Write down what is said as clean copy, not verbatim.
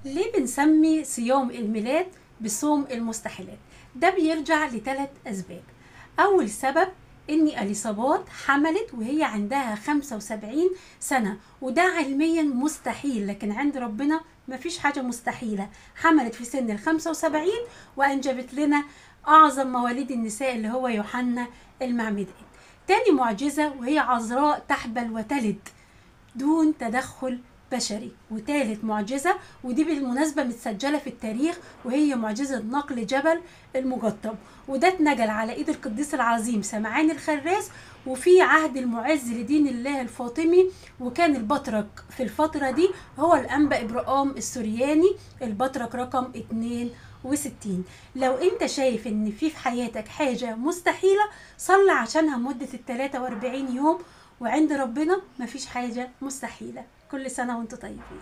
ليه بنسمي صيام الميلاد بصوم المستحيلات؟ ده بيرجع لثلاث أسباب. أول سبب إن أليصابات حملت وهي عندها 75 سنة، وده علميا مستحيل، لكن عند ربنا مفيش حاجة مستحيلة. حملت في سن ال 75 وأنجبت لنا أعظم مواليد النساء اللي هو يوحنا المعمدان. تاني معجزة وهي عذراء تحبل وتلد دون تدخل بشري. وثالث معجزة، ودي بالمناسبة متسجلة في التاريخ، وهي معجزة نقل جبل المقطم، وده اتنجل على ايد القديس العظيم سمعان الخراس وفي عهد المعز لدين الله الفاطمي، وكان البطرك في الفترة دي هو الأنبا إبراهام السورياني، البطرك رقم 62. لو انت شايف ان في حياتك حاجة مستحيلة، صلي عشانها مدة ال 43 يوم، وعند ربنا مفيش حاجة مستحيلة. كل سنة وانتم طيبين.